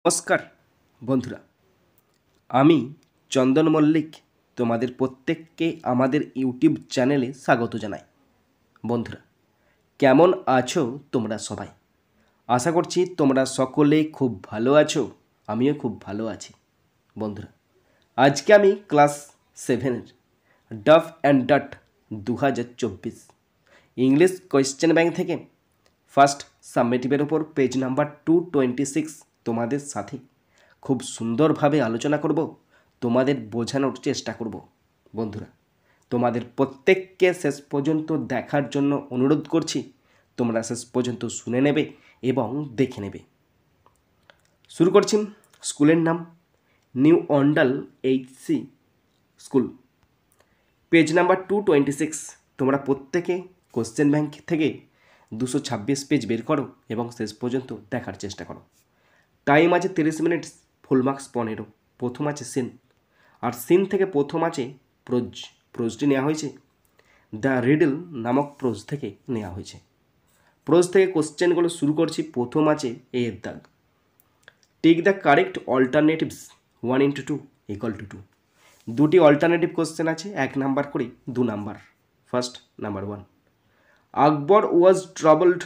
নমস্কার বন্ধুরা, আমি চন্দন মল্লিক তোমাদের প্রত্যেককে আমাদের ইউটিউব চ্যানেলে স্বাগত জানাই। বন্ধুরা, কেমন আছো তোমরা সবাই? আশা করছি তোমরা সকলে খুব ভালো আছো, আমিও খুব ভালো আছি। বন্ধুরা, আজকে আমি ক্লাস 7-এর Duff and Dutt 2024 English question bank থেকে ফার্স্ট সাবমিটিভের ওপর পেজ নাম্বার 226 তোমাদের সাথে খুব সুন্দরভাবে আলোচনা করব, তোমাদের বোঝানোর চেষ্টা করব। বন্ধুরা, তোমাদের প্রত্যেককে শেষ পর্যন্ত দেখার জন্য অনুরোধ করছি। তোমরা শেষ পর্যন্ত শুনে নেবে এবং দেখে নেবে। শুরু করছি। স্কুলের নাম new Andal HC school. Page number 226। তোমরা প্রত্যেকে কোশ্চেন ব্যাংক থেকে 226 পেজ বের করো এবং শেষ পর্যন্ত দেখার চেষ্টা করো। টাইম আছে 30 মিনিট, ফুল মার্কস 15। প্রথম আছে সিন, আর সিন থেকে প্রথম আছে প্রোজ। প্রোজটি নেওয়া হয়েছে দ্য রিডল নামক প্রোজ থেকে নেওয়া হয়েছে। প্রোজ থেকে কোশ্চেনগুলো শুরু করছি। প্রথম আছে এর দাগ। Take the correct alternatives 1 into 2 = 2। দুটি অল্টারনেটিভ কোশ্চেন আছে, 1 নাম্বার করে 2 number. First number 1, Akbar was troubled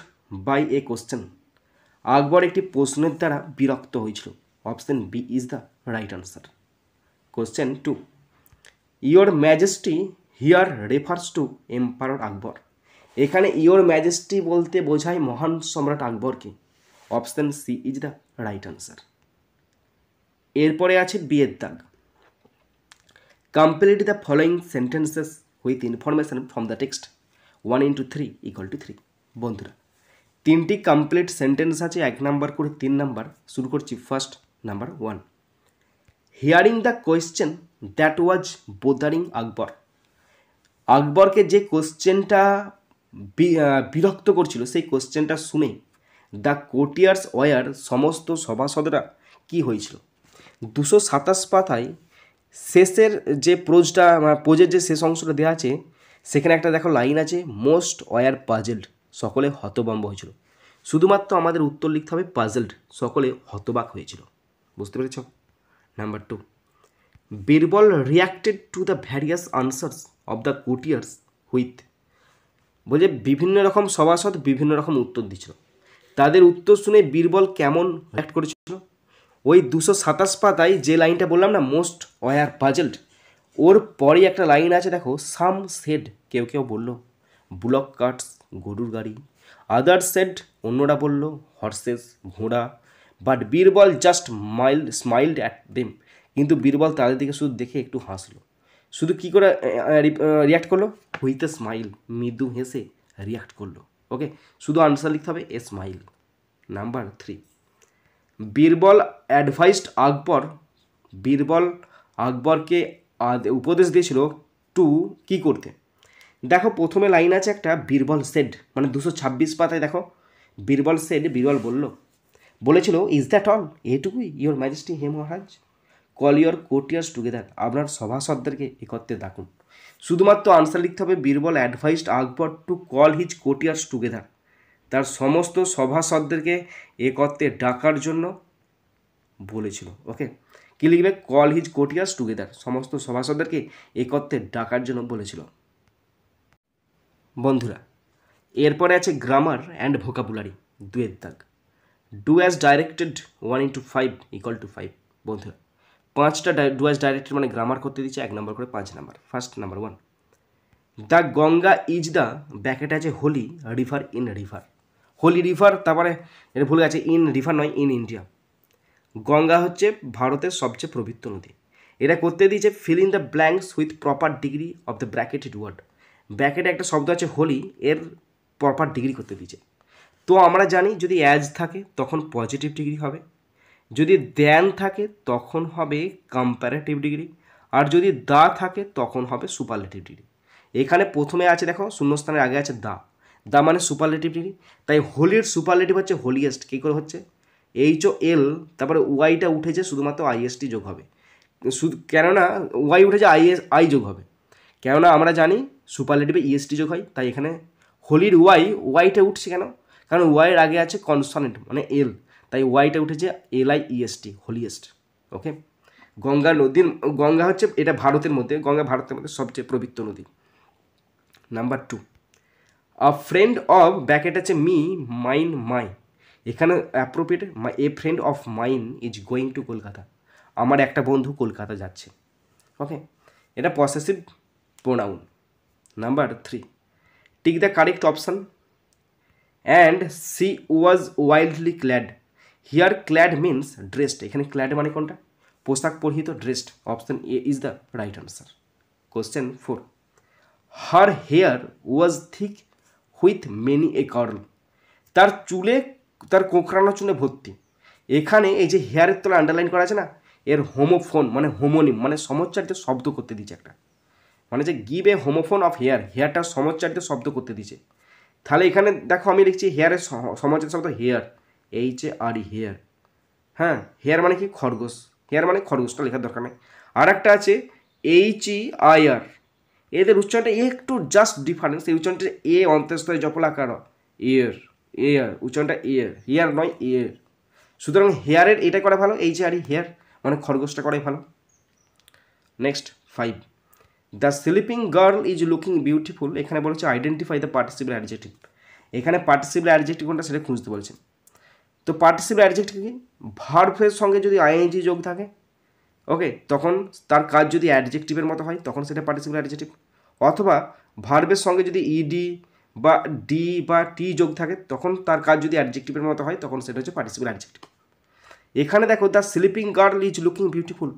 by a question. Akbar একটি প্রশ্নের দ্বারা বিরক্ত হয়েছিল। Option B is the right answer. Question 2, your majesty here refers to emperor Akbar. এখানে ইয়োর ম্যাজেস্টি বলতে বোঝায় মহান সম্রাট আকবরকে। Option C is the right answer. এরপরে আছে বিয়ের দাগ। Complete the following sentences with information from the text 1 into 3 = 3। বন্ধুরা, তিনটি কমপ্লিট সেন্টেন্স আছে, 1 নাম্বার করে 3 নাম্বার। শুরু করছি first number 1, hearing the question that was bothering Akbar. আকবরকে যে কোশ্চেনটা বিরক্ত করছিল, সেই কোশ্চেনটা শুনে দ্য কোর্টিয়ার্স ওয়ার, সমস্ত সভাসদরা কি হয়েছিল। 227 পাতায় শেষের যে প্রোজের যে শেষ অংশটা দেওয়া আছে, সেখানে একটা দেখো লাইন আছে, মোস্ট ওয়ার পাজেলড, সকলে হতভম্ব হয়েছিল। শুধুমাত্র আমাদের উত্তর লিখতে হবে পাজেলড, সকলে হতবাক হয়েছিল। বুঝতে পেরেছ? Number 2, Birbal reacted to the various answers of the courtiers with. বলছে বিভিন্ন রকম সভাসদ বিভিন্ন রকম উত্তর দিচ্ছিল, তাদের উত্তর শুনে বীরবল কেমন রিয়াক্ট করেছিল। ওই 227 পাতায় যে লাইনটা বললাম না, মোস্ট ওয়ার পাজেলড, ওর পরেই একটা লাইন আছে দেখো, সাম সেড, কেউ কেউ বলল বুলক কার্টস, গরুর গাড়ি। আদার সেড, অন্যরা বলল হর্সেস, ঘোড়া। But Birbal just smiled at them, কিন্তু বীরবল তাদের দিকে শুধু দেখে একটু হাসলো। শুধু কী করে রিয়াক্ট করলো? হুইথ এ স্মাইল, মৃদু হেসে রিয়াক্ট করলো। ওকে, শুধু আনসার লিখতে হবে a smile. Number 3, Birbal advised Akbar. Birbal আকবরকে উপদেশ দিয়েছিল টু কী করতে। দেখো প্রথমে লাইন আছে একটা, বীরবল সেড, মানে 226 পাতায় দেখো বীরবল সেড, বীরবল বলেছিল ইজ দ্যাট অল, এটুকুই? ইয়োর ম্যাজেস্টি হে মহারাজ, কল ইয়োর কোর্টিয়ার্স টুগেদার, আপনার সভাসদদেরকে একত্রে ডাকুন। শুধুমাত্র আনসার লিখতে হবে Birbal advised Akbar to call his courtiers together, তার সমস্ত সভাসদদেরকে একত্রে ডাকার জন্য বলেছিল। ওকে, কী লিখবে? কল হিজ কোর্টিয়ার্স টুগেদার, সমস্ত সভাসদদেরকে একত্রে ডাকার জন্য বলেছিল। বন্ধুরা, এরপরে আছে গ্রামার অ্যান্ড ভোকাবুলারি 2 দাগ। Do as directed 1 into 5 = 5। বন্ধুরা, 5টা ডু অ্যাজ ডাইরেক্টেড মানে গ্রামার করতে দিচ্ছে, 1 নাম্বার করে 5 number. First number 1, the Ganga is the, ব্যাকেটে আছে holy river in river. Holy river, তারপরে এটা ভুলে গেছে, ইন রিভার নয়, ইন ইন্ডিয়া। গঙ্গা হচ্ছে ভারতের সবচেয়ে পবিত্র নদী। এটা করতে দিয়েছে fill in the blanks with proper degree of the bracketed word. ব্র্যাকেটে একটা শব্দ আছে হোলি, এর প্রপার ডিগ্রি করতে দিয়েছে। তো আমরা জানি যদি অ্যাজ থাকে তখন পজিটিভ ডিগ্রি হবে, যদি দেন থাকে তখন হবে কম্প্যারেটিভ ডিগ্রি, আর যদি দা থাকে তখন হবে সুপারলেটিভ ডিগ্রি। এখানে প্রথমে আছে দেখো শূন্যস্থানের আগে আছে দা মানে সুপারলেটিভ ডিগ্রি। তাই হোলির সুপারলেটিভ হচ্ছে হোলিয়েস্ট। কী করে হচ্ছে? HOL, তারপরে ওয়াইটা উঠেছে, শুধুমাত্র IST যোগ হবে। কেননা ওয়াই উঠেছে, আই যোগ হবে। কেননা আমরা জানি সুপারলেটিভে EST যোগ হয়, তাই এখানে হোলির ওয়াইটা উঠছে কেন? কারণ ওয়াইয়ের আগে আছে কনসনেন্ট মানে এল, তাই ওয়াইটা উঠেছে LIEST, হোলিয়েস্ট। ওকে, গঙ্গা নদী, গঙ্গা হচ্ছে এটা ভারতের মধ্যে, গঙ্গা ভারতের মধ্যে সবচেয়ে পবিত্র নদী। Number 2, a friend of bracket আছে মি, মাইন, মাই। এখানে appropriate, a friend of mine is going to Kolkata. আমার একটা বন্ধু কলকাতা যাচ্ছে। ওকে, এটা possessive pronoun. Number 3, tick the correct option. And she was wildly clad. Here clad means dressed. এখানে clad মানে কোনটা? পোশাক পরিহিত, dressed. Option A is the right answer. Question 4, her hair was thick with many A curl. তার চুলে, তার কোঁকড়ানো চুলে ভর্তি। এখানে এই যে হেয়ারের তলে আন্ডারলাইন করা আছে না, এর হোমোফোন মানে হোমোনিম মানে সমচ্চারিত শব্দ করতে দিচ্ছে একটা, মানে যে give a homophone of hair, হেয়ারটা সমচ্চারিত শব্দ করতে দিচ্ছে। তাহলে এখানে দেখো আমি লিখছি হেয়ারের সমচ্চারিত শব্দ হেয়ার, HARE, হেয়ার। হ্যাঁ, হেয়ার মানে কি? খরগোশ। হেয়ার মানে খরগোশটা লেখার দরকার নেই। আর একটা আছে HEIR, এদের উচ্চারণটা একটু জাস্ট ডিফারেন্স। এই উচ্চারণটা এ অন্তঃস্থলে জপলাকার, এয়ার, এয়ার, উচ্চারণটা এয়ার, হেয়ার নয় এয়ার। সুতরাং হেয়ারের এটা করা ভালো, HARE, হেয়ার মানে খরগোশটা করাই ভালো। Next 5, the sleeping girl is looking beautiful. এখানে বলেছে আইডেন্টিফাই দ্য পার্টিসিপল অ্যাডজেক্টিভ। এখানে পার্টিসিপল অ্যাডজেক্টিভ কোনটা সেটা খুঁজতে বলছে। তো পার্টিসিপল অ্যাডজেক্টিভ কি? ভার্বের সঙ্গে যদি ING যোগ থাকে, ওকে, তখন তার কাজ যদি অ্যাডজেক্টিভের মতো হয় তখন সেটা পার্টিসিপল অ্যাডজেক্টিভ। অথবা ভার্বের সঙ্গে যদি ED বা D বা T যোগ থাকে তখন তার কাজ যদি অ্যাডজেক্টিভের মতো হয় তখন সেটা হচ্ছে পার্টিসিপল অ্যাডজেক্টিভ। এখানে দেখো the sleeping girl is looking beautiful.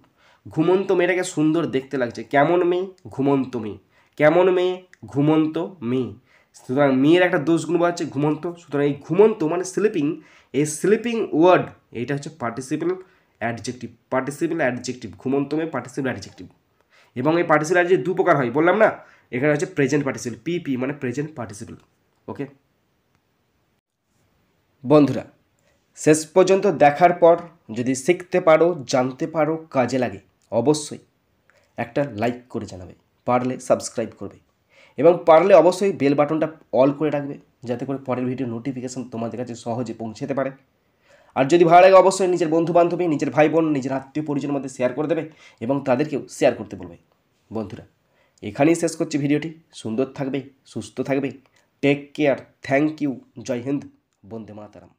ঘুমন্ত মেয়েটাকে সুন্দর দেখতে লাগছে। কেমন মেয়ে? ঘুমন্ত মেয়ে। কেমন মেয়ে? ঘুমন্ত মেয়ে। সুতরাং মেয়ের একটা দোষ গুণ হচ্ছে ঘুমন্ত। সুতরাং এই ঘুমন্ত মানে স্লিপিং, এই স্লিপিং ওয়ার্ড এইটা হচ্ছে পার্টিসিপল অ্যাডজেক্টিভ। পার্টিসিপল অ্যাডজেক্টিভ, ঘুমন্ত মেয়ে পার্টিসিপল অ্যাডজেক্টিভ। এবং এই পার্টিসিপল অ্যাডজেক্টিভ দু প্রকার হয়, বললাম না। এখানে হচ্ছে প্রেজেন্ট পার্টিসিপল, PP মানে প্রেজেন্ট পার্টিসিপল। ওকে বন্ধুরা, শেষ পর্যন্ত দেখার পর যদি শিখতে পারো, জানতে পারো, কাজে লাগে, অবশ্যই একটা লাইক করে জানাবে, পারলে সাবস্ক্রাইব করবে এবং পারলে অবশ্যই বেল বাটনটা অল করে রাখবে যাতে করে পরের ভিডিও নোটিফিকেশান তোমাদের কাছে সহজে পৌঁছাতে পারে। আর যদি ভালো লাগে অবশ্যই নিজের বন্ধুবান্ধবী, নিজের ভাই বোন, নিজের আত্মীয় পরিজনের মধ্যে শেয়ার করে দেবে এবং তাদেরকেও শেয়ার করতে বলবে। বন্ধুরা, এখানেই শেষ করছি ভিডিওটি। সুন্দর থাকবে, সুস্থ থাকবে, টেক কেয়ার, থ্যাংক ইউ, জয় হিন্দ, বন্দে মাতারাম।